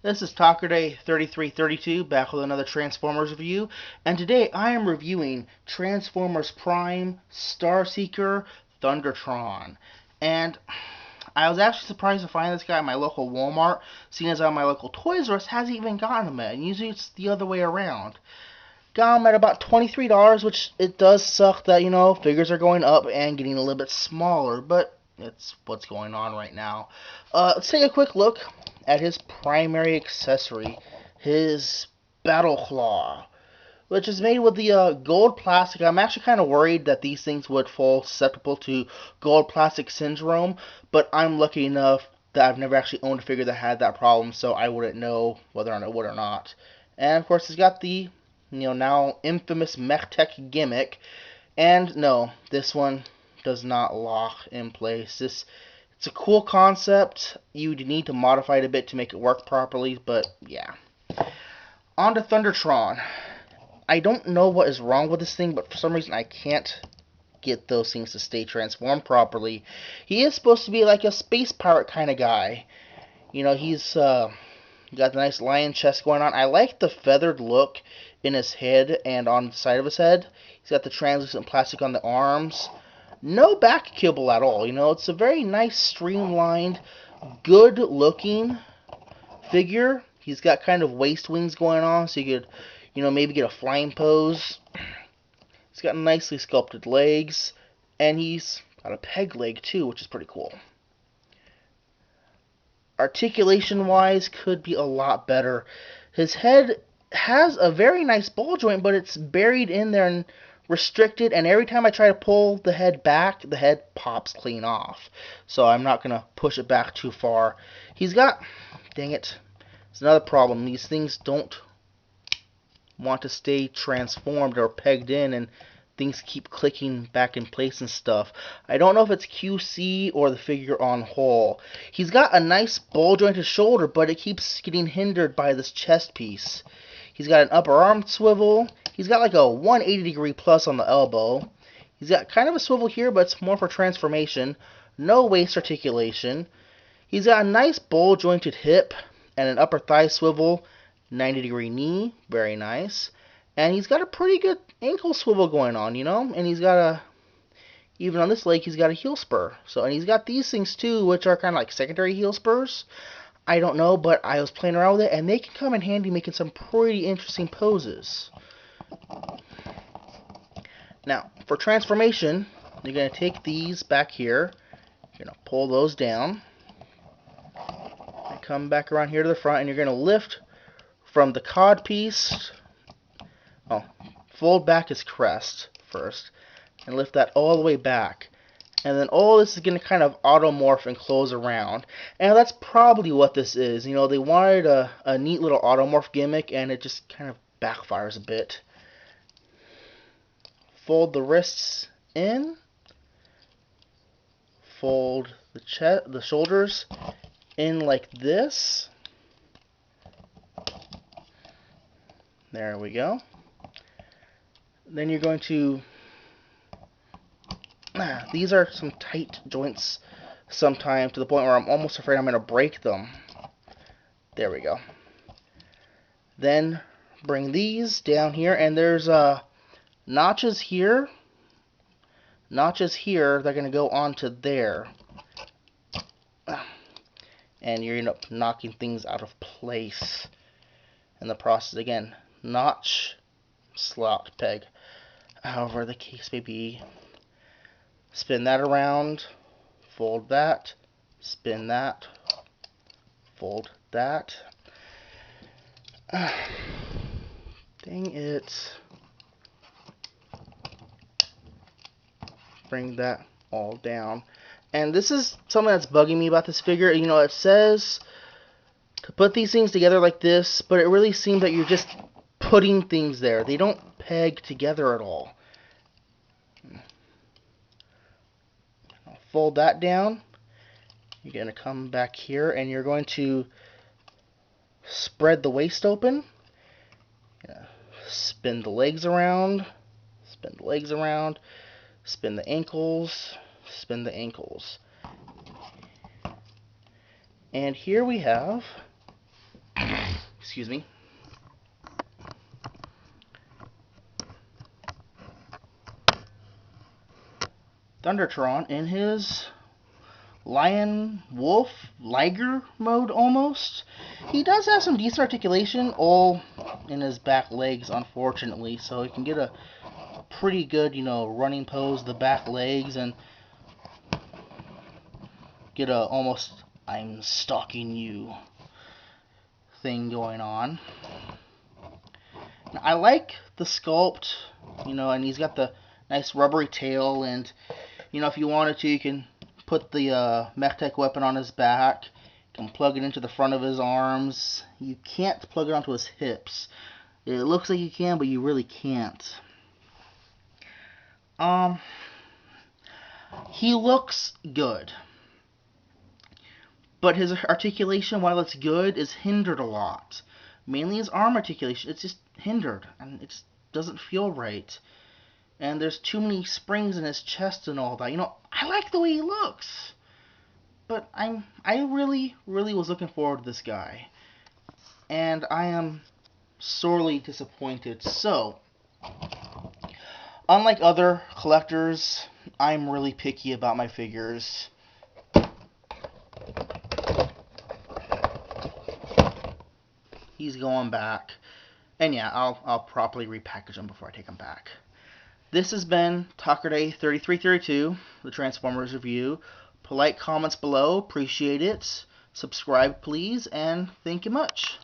This is Talker Day 3332 back with another Transformers review, and today I am reviewing Transformers Prime Starseeker Thundertron. And I was actually surprised to find this guy at my local Walmart, seeing as how my local Toys R Us hasn't even gotten him yet, and usually it's the other way around. Got him at about $23, which it does suck that, figures are going up and getting a little bit smaller, but it's what's going on right now. Let's take a quick look at his primary accessory, his Battle Claw, which is made with the gold plastic. I'm actually kind of worried that these things would fall susceptible to gold plastic syndrome, but I'm lucky enough that I've never actually owned a figure that had that problem, so I wouldn't know whether or not it would or not. And of course, it's got the now infamous MechTech gimmick, and no, this one does not lock in place. It's a cool concept. You need to modify it a bit to make it work properly, but yeah. On to Thundertron. I don't know what is wrong with this thing, but for some reason I can't get those things to stay transformed properly. He is supposed to be like a space pirate kind of guy. He's got the nice lion chest going on. I like the feathered look in his head and on the side of his head. He's got the translucent plastic on the arms. No back kibble at all. It's a very nice, streamlined, good-looking figure. He's got kind of waist wings going on, so you could, maybe get a flying pose. He's got nicely sculpted legs, and he's got a peg leg too, which is pretty cool. Articulation-wise, could be a lot better. His head has a very nice ball joint, but it's buried in there and restricted, and every time I try to pull the head back, the head pops clean off. So I'm not going to push it back too far. He's got, dang it, it's another problem. These things don't want to stay transformed or pegged in, and things keep clicking back in place and stuff. I don't know if it's QC or the figure on whole. He's got a nice ball jointed shoulder, but it keeps getting hindered by this chest piece. He's got an upper arm swivel. He's got like a 180-degree plus on the elbow. He's got kind of a swivel here, but it's more for transformation. No waist articulation. He's got a nice ball jointed hip and an upper thigh swivel. 90-degree knee. Very nice. And he's got a pretty good ankle swivel going on, And he's got even on this leg, he's got a heel spur. And he's got these things too, which are kind of like secondary heel spurs. I don't know, but I was playing around with it, and they can come in handy making some pretty interesting poses. Now, for transformation, you're going to take these back here. You're going to pull those down. And come back around here to the front, and you're going to lift from the cod piece. Fold back his crest first, and lift that all the way back. And then all this is going to kind of automorph and close around. And that's probably what this is. They wanted a neat little automorph gimmick, and it just kind of backfires a bit. Fold the wrists in. Fold the shoulders in like this. There we go. Then you're going to... these are some tight joints sometimes, to the point where I'm almost afraid I'm going to break them. There we go. Then bring these down here, and there's notches here. Notches here, they're going to go onto there. And you're going to end up knocking things out of place in the process. Again, notch, slot, peg. However the case may be. Spin that around, fold that, spin that, fold that. Dang it. Bring that all down. And this is something that's bugging me about this figure. It says to put these things together like this, but it really seems that you're just putting things there. They don't peg together at all. Fold that down. You're going to come back here, and you're going to spread the waist open. Spin the legs around. Spin the legs around. Spin the ankles. Spin the ankles. And here we have Excuse me. Thundertron in his lion, wolf, liger mode almost. He does have some decent articulation, all in his back legs, unfortunately, so he can get a pretty good, running pose, the back legs, and get a almost I'm stalking you thing going on. Now, I like the sculpt, and he's got the nice rubbery tail, and if you wanted to, you can put the mech-tech weapon on his back. You can plug it into the front of his arms. You can't plug it onto his hips. It looks like you can, but you really can't. He looks good, but his articulation, while it's good, is hindered a lot. Mainly his arm articulation, it's just hindered, and it just doesn't feel right. And there's too many springs in his chest and all that. I like the way he looks, but I really, really was looking forward to this guy, and I am sorely disappointed. So, unlike other collectors, I'm really picky about my figures. He's going back, and yeah, I'll properly repackage him before I take him back. This has been Talkerday3332, the Transformers review. Polite comments below, appreciate it. Subscribe, please, and thank you much.